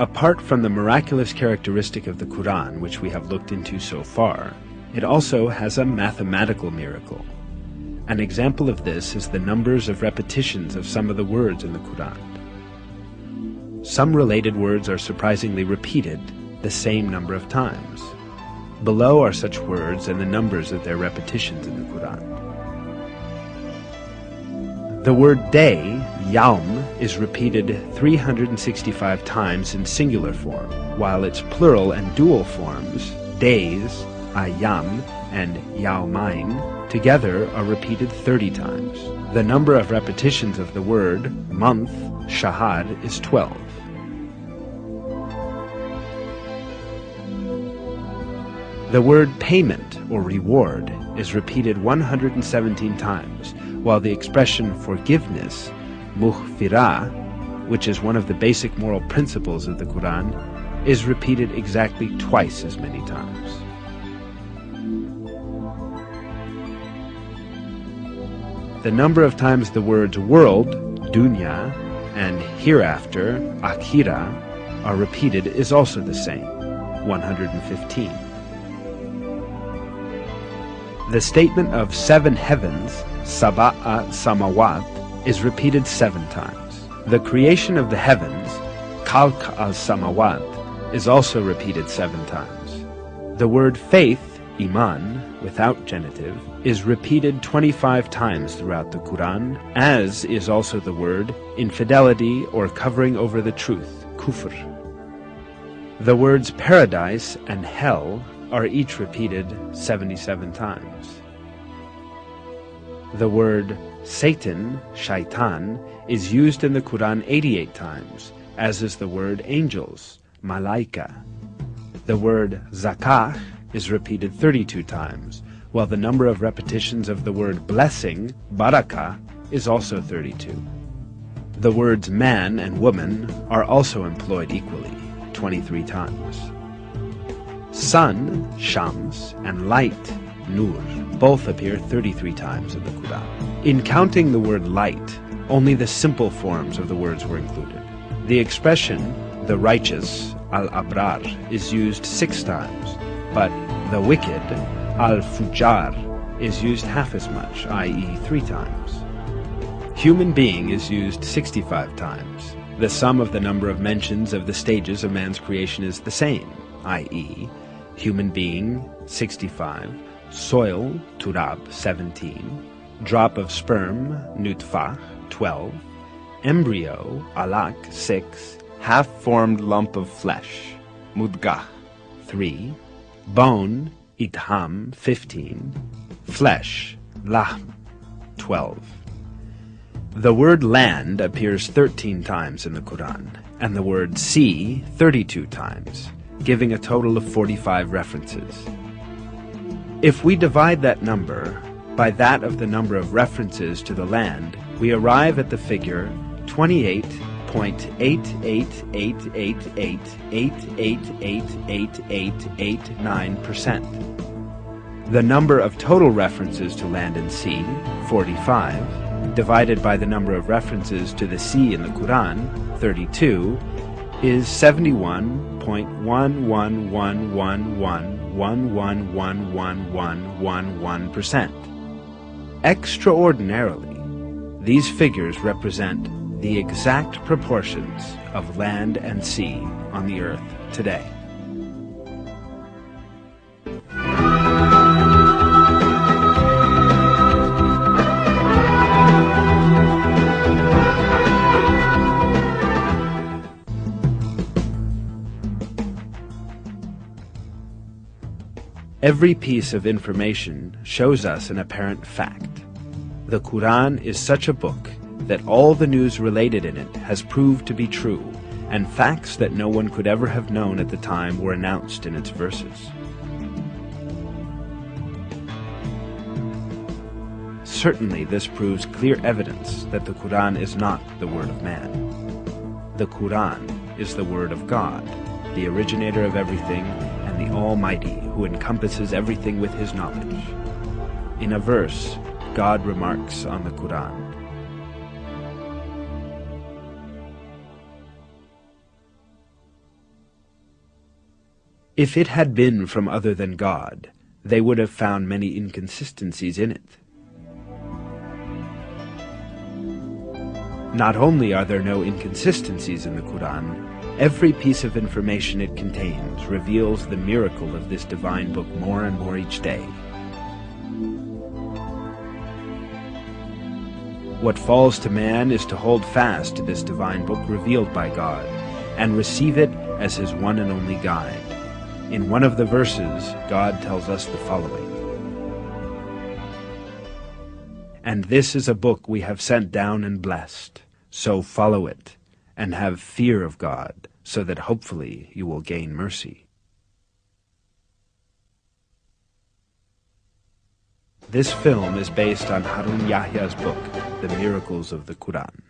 Apart from the miraculous characteristic of the Quran, which we have looked into so far, it also has a mathematical miracle. An example of this is the numbers of repetitions of some of the words in the Quran. Some related words are surprisingly repeated the same number of times. Below are such words and the numbers of their repetitions in the Quran. The word day, yaum, is repeated 365 times in singular form, while its plural and dual forms, days, ayam, and yaumain, together are repeated 30 times. The number of repetitions of the word month, shahar, is 12. The word payment or reward is repeated 117 times, while the expression forgiveness, mughfirah, which is one of the basic moral principles of the Quran, is repeated exactly twice as many times. The number of times the words world, dunya, and hereafter, akhira, are repeated is also the same, 115. The statement of 7 heavens, Sab'a Samawat, is repeated 7 times. The creation of the heavens, Khalq al-Samawat, is also repeated 7 times. The word faith, Iman, without genitive, is repeated 25 times throughout the Quran, as is also the word infidelity or covering over the truth, Kufr. The words paradise and hell are each repeated 77 times. The word Satan, shaitan, is used in the Quran 88 times, as is the word angels, malaika. The word zakah is repeated 32 times, while the number of repetitions of the word blessing, barakah, is also 32. The words man and woman are also employed equally, 23 times. Sun, shams, and light, nur, both appear 33 times in the Quran. In counting the word light, only the simple forms of the words were included. The expression, the righteous, al-abrar, is used 6 times, but the wicked, al-fujar, is used half as much, i.e. 3 times. Human being is used 65 times. The sum of the number of mentions of the stages of man's creation is the same, i.e. human being, 65, soil, turab, 17, drop of sperm, nutfah, 12, embryo, alaq, 6, half-formed lump of flesh, mudgah, 3, bone, idham, 15, flesh, lahm, 12. The word land appears 13 times in the Quran, and the word sea 32 times, giving a total of 45 references. If we divide that number by that of the number of references to the land, we arrive at the figure 28.8888888889%. The number of total references to land and sea, 45, divided by the number of references to the sea in the Quran, 32, is 71.1111111111%. Extraordinarily, these figures represent the exact proportions of land and sea on the earth today. Every piece of information shows us an apparent fact. The Quran is such a book that all the news related in it has proved to be true, and facts that no one could ever have known at the time were announced in its verses. Certainly this proves clear evidence that the Quran is not the word of man. The Quran is the word of God, the originator of everything, and the Almighty, who encompasses everything with His knowledge. In a verse, God remarks on the Quran, If it had been from other than God, they would have found many inconsistencies in it. Not only are there no inconsistencies in the Quran, every piece of information it contains reveals the miracle of this divine book more and more each day. What falls to man is to hold fast to this divine book revealed by God, and receive it as his one and only guide. In one of the verses, God tells us the following: "And this is a book we have sent down and blessed, so follow it, and have fear of God, so that hopefully you will gain mercy." This film is based on Harun Yahya's book, The Miracles of the Quran.